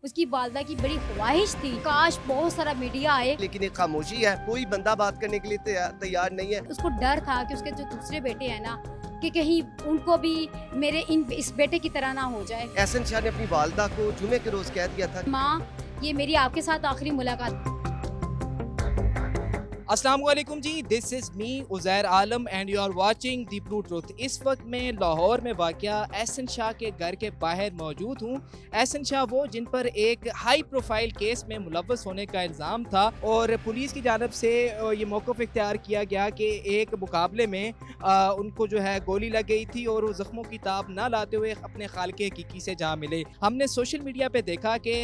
उसकी वालदा की बड़ी ख्वाहिश थी, काश बहुत सारा मीडिया आए, लेकिन एक खामोशी है, कोई बंदा बात करने के लिए तैयार नहीं है। उसको डर था कि उसके जो दूसरे बेटे हैं ना, कि कहीं उनको भी मेरे इस बेटे की तरह ना हो जाए। एहसन शाह ने अपनी वालदा को जुमे के रोज कह दिया था, माँ, ये मेरी आपके साथ आखिरी मुलाकात। अस्सलाम वालेकुम जी, this is me Uzair Alam and you are watching the brew truth. इस वक्त मैं लाहौर में वाक़या एहसन शाह के घर के बाहर मौजूद हूँ। एहसन शाह वो जिन पर एक हाई प्रोफाइल केस में मुलव्वस होने का इल्ज़ाम था और पुलिस की जानब से ये मौक़िफ़ इख्तियार किया गया कि एक मुकाबले में उनको जो है गोली लग गई थी और वो ज़ख्मों की ताब ना लाते हुए अपने खालके हकीकी से जा मिले। हमने सोशल मीडिया पे देखा कि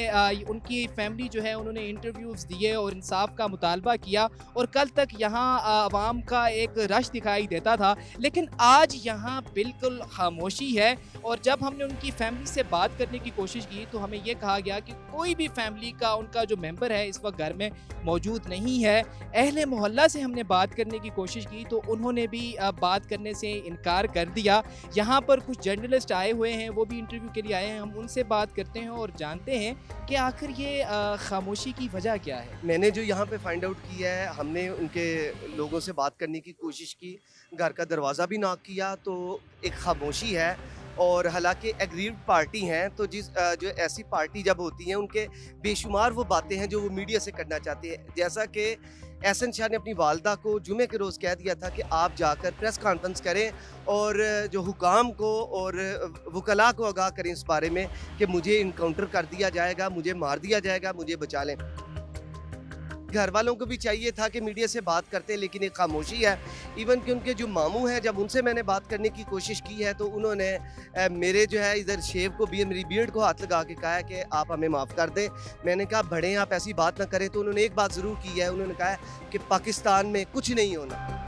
उनकी फैमिली जो है उन्होंने इंटरव्यूज़ दिए और इंसाफ का मुतालबा किया और कल तक यहाँ आवाम का एक रश दिखाई देता था, लेकिन आज यहाँ बिल्कुल खामोशी है। और जब हमने उनकी फैमिली से बात करने की कोशिश की तो हमें ये कहा गया कि कोई भी फैमिली का उनका जो मेंबर है इस वक्त घर में मौजूद नहीं है। अहले मोहल्ला से हमने बात करने की कोशिश की तो उन्होंने भी बात करने से इनकार कर दिया। यहाँ पर कुछ जर्नलिस्ट आए हुए हैं, वो भी इंटरव्यू के लिए आए हैं। हम उनसे बात करते हैं और जानते हैं कि आखिर ये खामोशी की वजह क्या है। मैंने जो यहाँ पे फाइंड आउट किया है, हमने उनके लोगों से बात करने की कोशिश की, घर का दरवाज़ा भी नॉक किया तो एक खामोशी है। और हालांकि एग्रीव्ड पार्टी हैं तो जो ऐसी पार्टी जब होती हैं उनके बेशुमार वो बातें हैं जो वो मीडिया से करना चाहते हैं। जैसा कि एहसन शाह ने अपनी वालदा को जुमे के रोज़ कह दिया था कि आप जाकर प्रेस कॉन्फ्रेंस करें और जो हुकाम को और वकला को आगाह करें इस बारे में कि मुझे इनकाउंटर कर दिया जाएगा, मुझे मार दिया जाएगा, मुझे बचा लें। घर वालों को भी चाहिए था कि मीडिया से बात करते, लेकिन एक खामोशी है। इवन कि उनके जो मामू हैं, जब उनसे मैंने बात करने की कोशिश की है तो उन्होंने मेरे जो है इधर शेव को भी, मेरी बियर्ड को हाथ लगा के कहा है कि आप हमें माफ़ कर दें। मैंने कहा बड़े आप ऐसी बात ना करें। तो उन्होंने एक बात ज़रूर की है, उन्होंने कहा है कि पाकिस्तान में कुछ नहीं होना।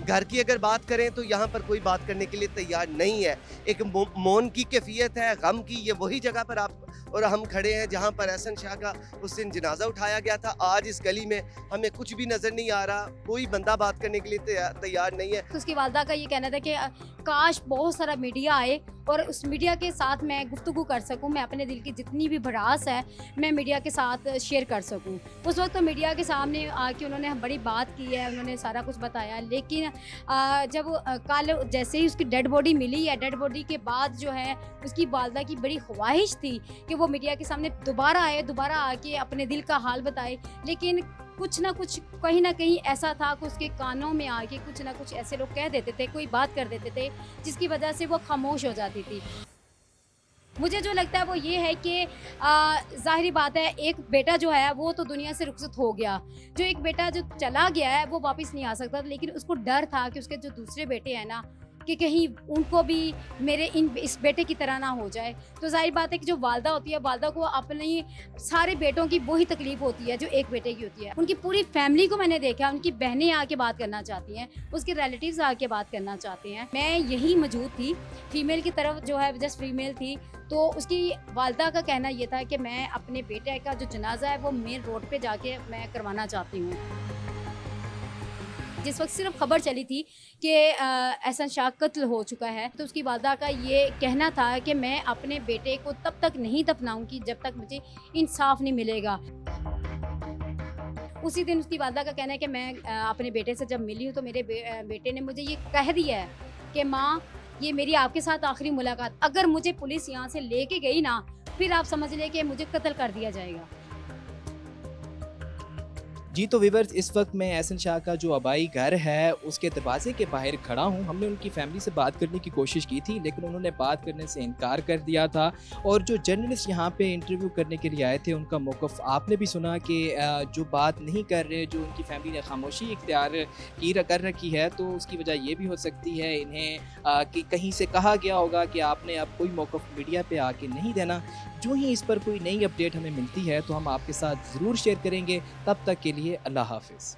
घर की अगर बात करें तो यहाँ पर कोई बात करने के लिए तैयार नहीं है। एक मौन की कैफियत है, गम की। ये वही जगह पर आप और हम खड़े हैं जहाँ पर एहसन शाह का उस दिन जनाजा उठाया गया था। आज इस गली में हमें कुछ भी नज़र नहीं आ रहा, कोई बंदा बात करने के लिए तैयार नहीं है। तो उसकी वालदा का ये कहना था कि काश बहुत सारा मीडिया आए और उस मीडिया के साथ मैं गुफ्तगू कर सकूं, मैं अपने दिल की जितनी भी भड़ास है मैं मीडिया के साथ शेयर कर सकूं। उस वक्त तो मीडिया के सामने आके उन्होंने बड़ी बात की है, उन्होंने सारा कुछ बताया। लेकिन जब कल जैसे ही उसकी डेड बॉडी मिली है, डेड बॉडी के बाद जो है उसकी वालदा की बड़ी ख्वाहिश थी कि वो मीडिया के सामने दोबारा आए, दोबारा आके अपने दिल का हाल बताए। लेकिन कुछ ना कुछ कहीं ना कहीं ऐसा था कि उसके कानों में आके कुछ ना कुछ ऐसे लोग कह देते थे, कोई बात कर देते थे जिसकी वजह से वो खामोश हो जाती थी। मुझे जो लगता है वो ये है कि ज़ाहिरी बात है, एक बेटा जो है वो तो दुनिया से रुखसत हो गया। जो एक बेटा जो चला गया है वो वापस नहीं आ सकता, लेकिन उसको डर था कि उसके जो दूसरे बेटे हैं ना, कि कहीं उनको भी मेरे इस बेटे की तरह ना हो जाए। तो ज़ाहिर बात है कि जो वालदा होती है, वालदा को अपने सारे बेटों की वही तकलीफ़ होती है जो एक बेटे की होती है। उनकी पूरी फैमिली को मैंने देखा, उनकी बहनें आके बात करना चाहती हैं, उसके रिलेटिव्स आके बात करना चाहते हैं। मैं यही मौजूद थी, फीमेल की तरफ जो है जस्ट फीमेल थी। तो उसकी वालदा का कहना ये था कि मैं अपने बेटे का जो जनाजा है वो मेन रोड पे जाके मैं करवाना चाहती हूँ। जिस वक्त सिर्फ खबर चली थी कि एहसन शाह कत्ल हो चुका है, तो उसकी वालदा का ये कहना था कि मैं अपने बेटे को तब तक नहीं दफनाऊंगी जब तक मुझे इंसाफ नहीं मिलेगा। उसी दिन उसकी वालदा का कहना है कि मैं अपने बेटे से जब मिली हूँ तो मेरे बेटे ने मुझे ये कह दिया है कि माँ, ये मेरी आपके साथ आखिरी मुलाकात। अगर मुझे पुलिस यहाँ से लेके गई ना, फिर आप समझ लें कि मुझे कत्ल कर दिया जाएगा। जी तो व्यूअर्स, इस वक्त मैं एहसन शाह का जो आबाई घर है उसके दरवाजे के बाहर खड़ा हूँ। हमने उनकी फैमिली से बात करने की कोशिश की थी, लेकिन उन्होंने बात करने से इनकार कर दिया था। और जो जर्नलिस्ट यहाँ पे इंटरव्यू करने के लिए आए थे उनका मौक़िफ़ आपने भी सुना कि जो बात नहीं कर रहे, जो उनकी फैमिली ने खामोशी इख्तियार कर रखी है, तो उसकी वजह ये भी हो सकती है इन्हें कि कहीं से कहा गया होगा कि आपने अब कोई मौक़िफ़ मीडिया पे आके नहीं देना। जो ही इस पर कोई नई अपडेट हमें मिलती है तो हम आपके साथ ज़रूर शेयर करेंगे। तब तक के लिए अल्लाह हाफ़िज़।